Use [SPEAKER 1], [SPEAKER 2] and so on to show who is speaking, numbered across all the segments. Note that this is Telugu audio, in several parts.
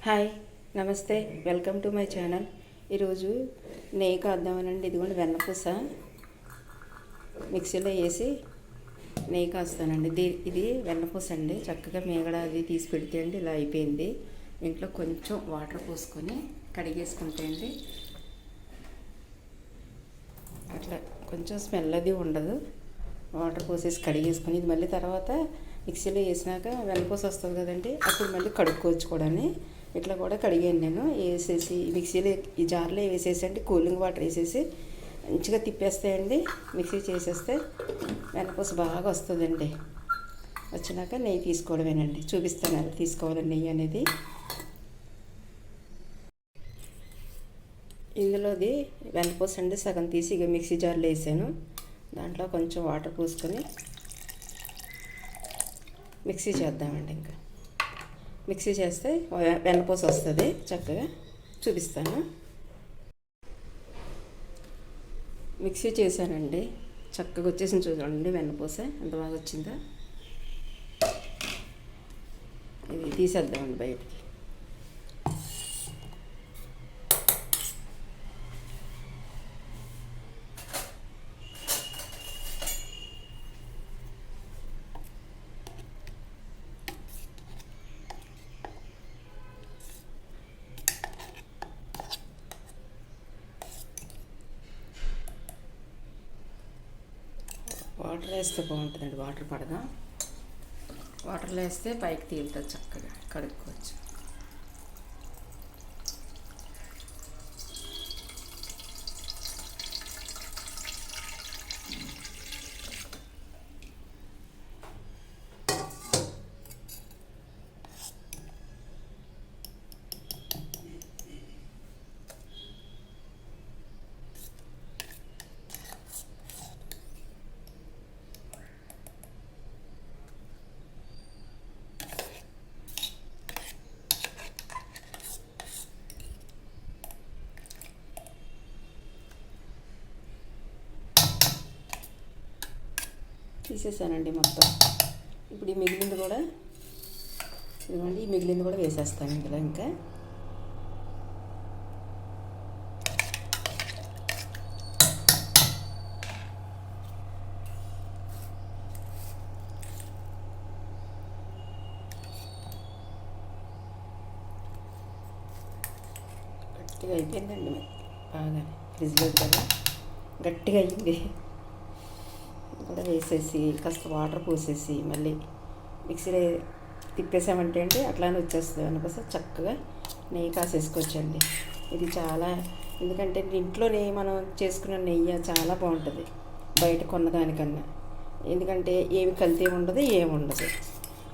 [SPEAKER 1] హాయ్, నమస్తే, వెల్కమ్ టు మై ఛానల్. ఈరోజు నెయ్యి కాద్దామనండి. ఇదిగోండి వెన్నపూస మిక్సీలో వేసి నెయ్యి కాస్తానండి. ఇది వెన్నపూస అండి. చక్కగా మేగడ అది తీసి పెడితే అండి ఇలా అయిపోయింది. ఇంట్లో కొంచెం వాటర్ పోసుకొని కడిగేసుకుంటే అండి అట్లా కొంచెం స్మెల్ అది ఉండదు. వాటర్ పోసేసి కడిగేసుకొని ఇది మళ్ళీ తర్వాత మిక్సీలో వేసినాక వెన్నపూస వస్తుంది కదండి, అప్పుడు మళ్ళీ కడుక్కోవచ్చు కూడా. ఇట్లా కూడా కడిగాను నేను. వేసేసి మిక్సీలో ఈ జార్లో వేసేసండి, కూలింగ్ వాటర్ వేసేసి మంచిగా తిప్పేస్తాయండి. మిక్సీ చేసేస్తే వెన్నపూస బాగా వస్తుందండి. వచ్చినాక నెయ్యి తీసుకోవడమేనండి. చూపిస్తాను ఎలా తీసుకోవాలి నెయ్యి అనేది. ఇందులోది వెన్నపూస అండి సగం తీసి ఇక మిక్సీ జార్లో వేసాను. దాంట్లో కొంచెం వాటర్ పోసుకొని మిక్సీ చేద్దామండి. ఇంకా మిక్సీ చేస్తే వెన్నపూస వస్తుంది. చక్కగా చూపిస్తాను. మిక్సీ చేశానండి, చక్కగా వచ్చేసింది. చూడండి వెన్నపూస ఎంత బాగా వచ్చిందో. ఇది తీసేద్దామండి బయటికి. వాటర్ వేస్తే బాగుంటుందండి. వాటర్ పడదా, వాటర్లో వేస్తే పైకి తేలుతుంది. చక్కగా కడుక్కోవచ్చు. తీసేసానండి మొత్తం. ఇప్పుడు ఈ మిగిలింది కూడా ఇదిగోండి, ఈ మిగిలింది కూడా వేసేస్తాను ఇందులో. ఇంకా గట్టిగా అయిపోయిందండి. బాగా ఫ్రిడ్జ్లో కదా గట్టిగా అయ్యింది. కూడా వేసేసి కాస్త వాటర్ పోసేసి మళ్ళీ మిక్సీలో తిప్పేసామంటే అంటే అట్లానే వచ్చేస్తుంది. అందుకోసం చక్కగా నెయ్యి కాసేసుకోవచ్చండి. ఇది చాలా, ఎందుకంటే ఇంట్లోనే మనం చేసుకున్న నెయ్యి చాలా బాగుంటుంది బయట కొన్నదానికన్నా. ఎందుకంటే ఏమి కల్తీ ఉండదు, ఏమి ఉండదు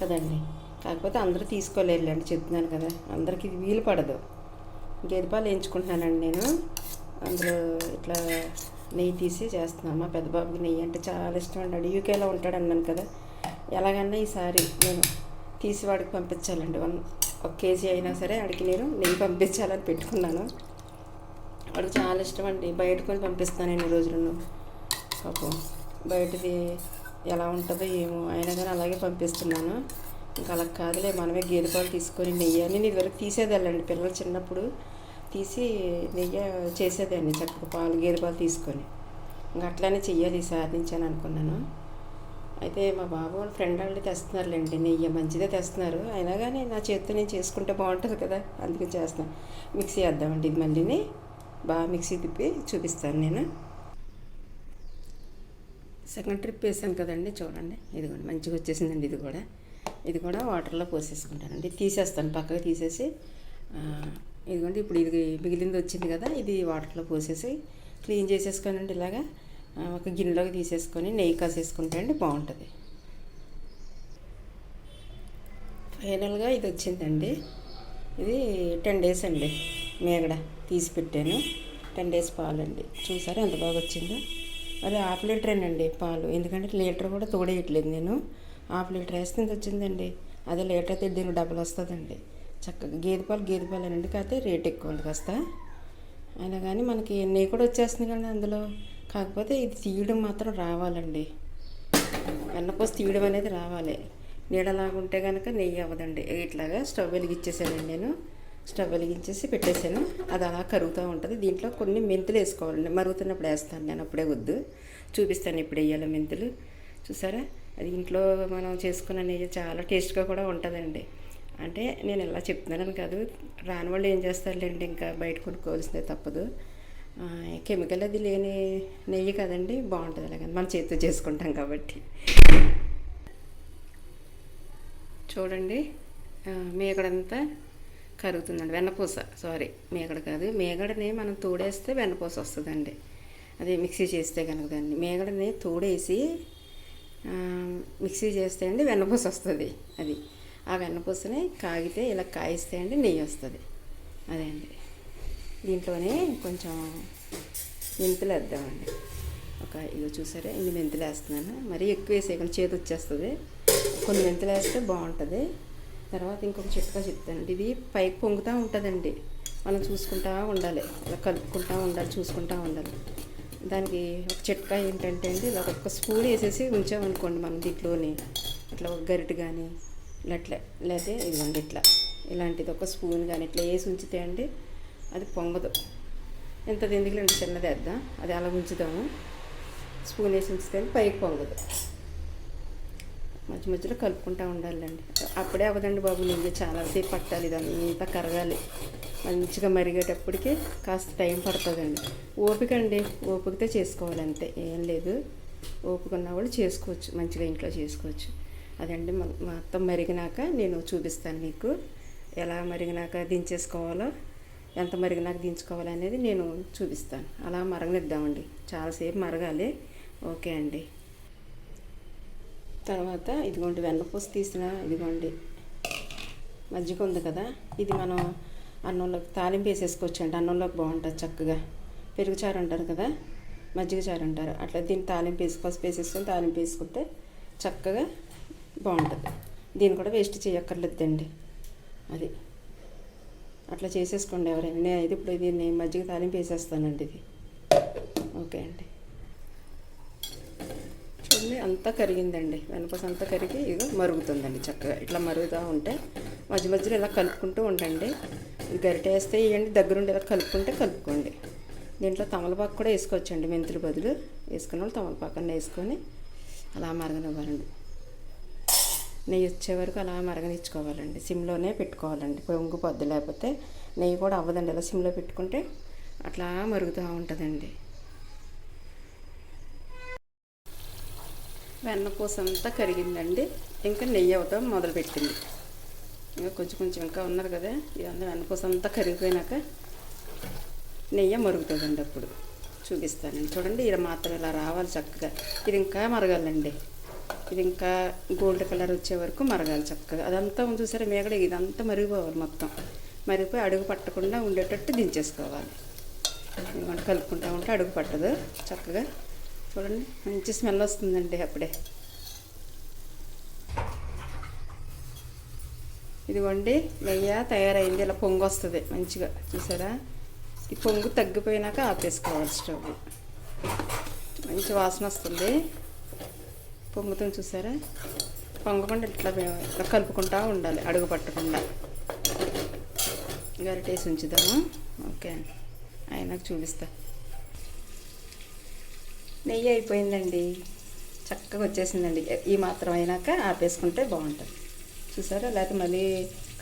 [SPEAKER 1] కదండి. కాకపోతే అందరూ తీసుకోలేరులేండి, చెప్తున్నాను కదా, అందరికీ ఇది వీలు పడదు. గేదె పాలు వేయించుకుంటున్నానండి నేను. అందులో ఇట్లా నెయ్యి తీసి చేస్తున్నాను. మా పెద్ద బాబుకి నెయ్యి అంటే చాలా ఇష్టం అండి. యూకేలో ఉంటాడు అన్నాను కదా. ఎలాగన్నా ఈసారి నేను తీసి వాడికి పంపించాలండి. 1 కేజీ అయినా సరే వాడికి నేను నెయ్యి పంపించాలని పెట్టుకున్నాను. వాడికి చాలా ఇష్టం అండి. బయట కొని పంపిస్తాను ఎన్ని రోజులను. పాపం బయటది ఎలా ఉంటుందో ఏమో, అయినా కానీ అలాగే పంపిస్తున్నాను. ఇంకా అలా కాదులే, మనమే గేదె పాలు తీసుకొని నెయ్యి అని ఇదివరకు తీసేదాళ్ళండి. పిల్లలు చిన్నప్పుడు తీసి నెయ్యి చేసేదాన్ని చక్కగా, పాలు గేదె పాలు తీసుకొని. ఇంకా అట్లానే చెయ్యాలి ఈసారి నుంచి అని అనుకున్నాను. అయితే మా బాబు వాళ్ళ ఫ్రెండ్ వాళ్ళు తెస్తున్నారులేండి నెయ్యి, మంచిదే తెస్తున్నారు. అయినా కానీ నా చేతితో నేను చేసుకుంటే బాగుంటుంది కదా, అందుకే చేస్తాను. మిక్సీ వేద్దామండి. ఇది మళ్ళీని బాగా మిక్సీ తిప్పి చూపిస్తాను నేను. సెకండ్ ట్రిప్ వేసాను కదండి, చూడండి ఇదిగోండి మంచిగా వచ్చేసిందండి. ఇది కూడా వాటర్లో పోసేసుకుంటానండి. తీసేస్తాను, పక్కకు తీసేసి. ఇదిగోండి ఇప్పుడు ఇది మిగిలింది వచ్చింది కదా, ఇది వాటర్లో పోసేసి క్లీన్ చేసేసుకోనండి. ఇలాగా ఒక గిన్నెలోకి తీసేసుకొని నెయ్యి కాసేసుకుంటే అండి బాగుంటుంది. ఫైనల్గా ఇది వచ్చిందండి. ఇది 10 days అండి మేగడ తీసి పెట్టాను. 10 days పాలండి. చూసారా ఎంత బాగా వచ్చిందో. మరి 1/2 లీటరేనండి పాలు, ఎందుకంటే లీటర్ కూడా తోడేయట్లేదు నేను. 1/2 లీటర్ వేస్తే ఇంత వచ్చిందండి. అదే లీటర్ అయితే దీనికి డబ్బులు వస్తుందండి. చక్కగా గేదె పాలు అనండి, కాకపోతే రేట్ ఎక్కువ ఉంది కాస్త. అయినా కానీ మనకి నెయ్యి కూడా వచ్చేస్తుంది కానీ అందులో. కాకపోతే ఇది తీయడం మాత్రం రావాలండి. వెన్నపూస తీయడం అనేది రావాలి. నీడలాగా ఉంటే కనుక నెయ్యి అవ్వదండి. ఇట్లాగా స్టవ్ వెలిగిచ్చేసానండి నేను. స్టవ్ వెలిగించేసి పెట్టేసాను. అది అలా కరుగుతూ ఉంటుంది. దీంట్లో కొన్ని మెంతులు వేసుకోవాలండి. మరుగుతున్నప్పుడు వేస్తాను నేను, అప్పుడే వద్దు. చూపిస్తాను ఇప్పుడు వేయాలి మెంతులు. చూసారా, అది ఇంట్లో మనం చేసుకున్న నెయ్యి చాలా టేస్ట్గా కూడా ఉంటుందండి. అంటే నేను ఇలా చెప్తున్నానని కాదు, రాని వాళ్ళు ఏం చేస్తారులేండి, ఇంకా బయట కొనుక్కోవాల్సిందే, తప్పదు. కెమికల్ అది లేని నెయ్యి కదండి, బాగుంటుంది. అలాగని మన చేతితో చేసుకుంటాం కాబట్టి. చూడండి, మేగడంతా కరుగుతుందండి. వెన్నపూస, సారీ, మేగడ కాదు. మేగడని మనం తోడేస్తే వెన్నపూస వస్తుందండి. అది మిక్సీ చేస్తే కనుక దాన్ని మేగడని తోడేసి మిక్సీ చేస్తే అండి వెన్నపూస వస్తుంది. అది ఆ వెన్నపూసని కాగితే ఇలా కాయిస్తే అండి నెయ్యి వస్తుంది. అదే అండి. దీంట్లోనే కొంచెం మెంతులు వేద్దామండి. ఇదో చూసారా, ఇన్ని మెంతులు వేస్తున్నాను. మరీ ఎక్కువ వేసేయకుండా చేతి వచ్చేస్తుంది. కొన్ని మెంతులు వేస్తే బాగుంటుంది. తర్వాత ఇంకొక చిట్కా చెప్తాను. ఇది పైకి పొంగుతూ ఉంటుందండి, మనం చూసుకుంటూ ఉండాలి, అలా కలుపుకుంటూ ఉండాలి, చూసుకుంటూ ఉండాలి. దానికి ఒక చిట్కా ఏంటంటే అండి, ఇలా ఒక స్పూన్ వేసేసి ఉంచామనుకోండి మనం దీంట్లోని, ఇట్లా ఒక గరిటె కానీ ఇట్లా, లేకపోతే ఇదిగోండి ఇట్లా, ఇలాంటిది ఒక స్పూన్ కానీ ఇట్లా వేసి ఉంచితే అండి అది పొంగదు. ఎంత ఎందుకులంటే చిన్నది వేద్దాం, అది అలా ఉంచుదాము. స్పూన్ వేసి ఉంచితే పైకి పొంగదు. మధ్య మధ్యలో కలుపుకుంటూ ఉండాలండి. అప్పుడే అవ్వదండి బాబు, నెయ్యి చాలా సేపు పట్టాలి, ఇదంతా కరగాలి. మంచిగా మరిగేటప్పటికి కాస్త టైం పడుతుందండి. ఓపిక అండి, ఓపికతో చేసుకోవాలి, అంతే, ఏం లేదు. ఓపిక ఉన్న వాళ్ళు చేసుకోవచ్చు, మంచిగా ఇంట్లో చేసుకోవచ్చు. అదండి, మొత్తం మరిగినాక నేను చూపిస్తాను మీకు, ఎలా మరిగినాక దించేసుకోవాలో, ఎంత మరిగినాక దించుకోవాలి అనేది నేను చూపిస్తాను. అలా మరగనిద్దామండి, చాలాసేపు మరగాలి. ఓకే అండి. తర్వాత ఇదిగోండి వెన్నపూస తీసిన, ఇదిగోండి మజ్జిగ ఉంది కదా, ఇది మనం అన్నంలోకి తాలింపు వేసేసుకోవచ్చండి. అన్నంలోకి బాగుంటుంది చక్కగా. పెరుగుచారు అంటారు కదా, మజ్జిగ చారు అంటారు, అట్లా దీన్ని తాలింపు వేసి పసుపు వేసేసుకొని తాలింపు వేసుకుంటే చక్కగా బాగుంటుంది. దీన్ని కూడా వేస్ట్ చేయక్కర్లేదండి. అది అట్లా చేసేసుకోండి ఎవరైనా. నేను ఇప్పుడు దీన్ని మజ్జిగ తాలింపు వేసేస్తానండి. ఇది ఓకే అండి. చూడండి, అంతా కరిగిందండి, వెనపూస అంతా కరిగి ఇదిగో మరుగుతుందండి చక్కగా. ఇట్లా మరుగుతూ ఉంటే మధ్య మధ్యలో ఇలా కలుపుకుంటూ ఉండండి. గరిటె వేస్తే ఇవ్వండి, దగ్గరుండి ఇలా కలుపుకోండి. దీంట్లో తమలపాకు కూడా వేసుకోవచ్చండి, మెంతులు బదులు. వేసుకున్న వాళ్ళు తమలపాకన్నా వేసుకొని అలా మరగనివ్వాలండి. నెయ్యి వచ్చే వరకు అలా మరగనిచ్చుకోవాలండి. సిమ్లోనే పెట్టుకోవాలండి, పొంగు పొద్దు, లేకపోతే నెయ్యి కూడా అవ్వదండి. అలా సిమ్లో పెట్టుకుంటే అట్లా మరుగుతూ ఉంటుందండి. వెన్నపూస అంతా కరిగిందండి, ఇంకా నెయ్యి అవటం మొదలుపెట్టింది. ఇంకా కొంచెం ఇంకా ఉన్నారు కదా, ఇదంతా వెన్నపూస అంతా కరిగిపోయినాక నెయ్యి మరుగుతుందండి. అప్పుడు చూపిస్తానండి. చూడండి, ఇలా మాత్రం ఇలా రావాలి చక్కగా. ఇది ఇంకా మరగాలండి, ఇది ఇంకా గోల్డ్ కలర్ వచ్చే వరకు మరగాలి చక్కగా. అదంతా చూసారా మేగడ, ఇదంతా మరిగిపోవాలి మొత్తం. మరిగిపోయి అడుగు పట్టకుండా ఉండేటట్టు దించేసుకోవాలి. ఎందుకంటే కలుపుకుంటూ ఉంటే అడుగు పట్టదు చక్కగా. చూడండి, మంచి స్మెల్ వస్తుందండి అప్పుడే. ఇదిగోండి, నెయ్యి తయారైంది. ఇలా పొంగు వస్తుంది మంచిగా, చూసారా. ఈ పొంగు తగ్గిపోయినాక ఆపేసుకోవాలి స్టవ్. మంచి వాసన వస్తుంది పొంగుతుంది, చూసారా. పొంగకుండా ఇట్లా కలుపుకుంటూ ఉండాలి, అడుగు పట్టకుండా. గరిటేసి ఉంచుదాము. ఓకే, అయినాక చూపిస్తా. నెయ్యి అయిపోయిందండి, చక్కగా వచ్చేసిందండి. ఈ మాత్రం అయినాక ఆపేసుకుంటే బాగుంటుంది, చూసారా. లేకపోతే మళ్ళీ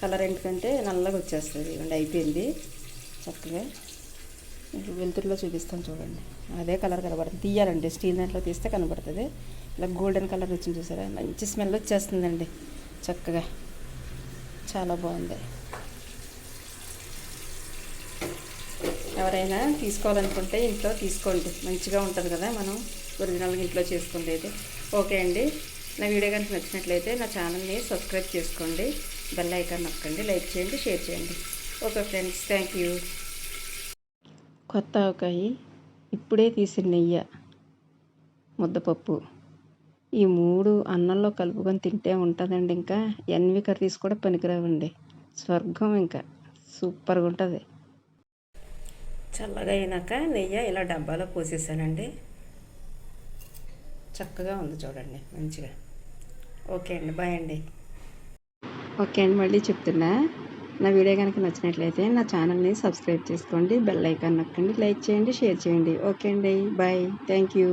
[SPEAKER 1] కలర్ ఎందుకంటే నల్లగా వచ్చేస్తుంది. ఇవ్వండి, అయిపోయింది చక్కగా. వెలుతురులో చూపిస్తాను చూడండి, అదే కలర్ కనబడుతుంది. తీయాలండి, స్టీల్ దాంట్లో తీస్తే కనబడుతుంది. ఇలా గోల్డెన్ కలర్ వచ్చింది, చూసారా. మంచి స్మెల్ వచ్చేస్తుందండి చక్కగా, చాలా బాగుంది. ఎవరైనా తీసుకోవాలనుకుంటే ఇంట్లో తీసుకోండి, మంచిగా ఉంటుంది కదా, మనం ఒరిజినల్గా ఇంట్లో చేసుకునేది. ఓకే అండి, నా వీడియో కనుక నచ్చినట్లయితే నా ఛానల్ని సబ్స్క్రైబ్ చేసుకోండి, బెల్ ఐకాన్ నొక్కండి, లైక్ చేయండి, షేర్ చేయండి. Okay friends, thank you. కొత్త ఆవకాయ, ఇప్పుడే తీసిన నెయ్యి, ముద్దపప్పు, ఈ 3 అన్నంలో కలుపుకొని తింటే ఉంటుందండి. ఇంకా ఎన్వి కర్రీస్ కూడా పనికిరావండి, స్వర్గం. ఇంకా సూపర్గా ఉంటుంది. చల్లగా అయినాక నెయ్యి ఇలా డబ్బాలో పోసేసానండి, చక్కగా ఉంది చూడండి మంచిగా. ఓకే అండి, బాయ్ అండి. ఓకే అండి, మళ్ళీ చెప్తున్నా. నా వీడియో కనుక నచ్చినట్లయితే నా ఛానల్ని సబ్స్క్రైబ్ చేసుకోండి, బెల్ ఐకాన్ నొక్కండి, లైక్ చేయండి, షేర్ చేయండి. ఓకే అండి, బాయ్, థ్యాంక్ యూ.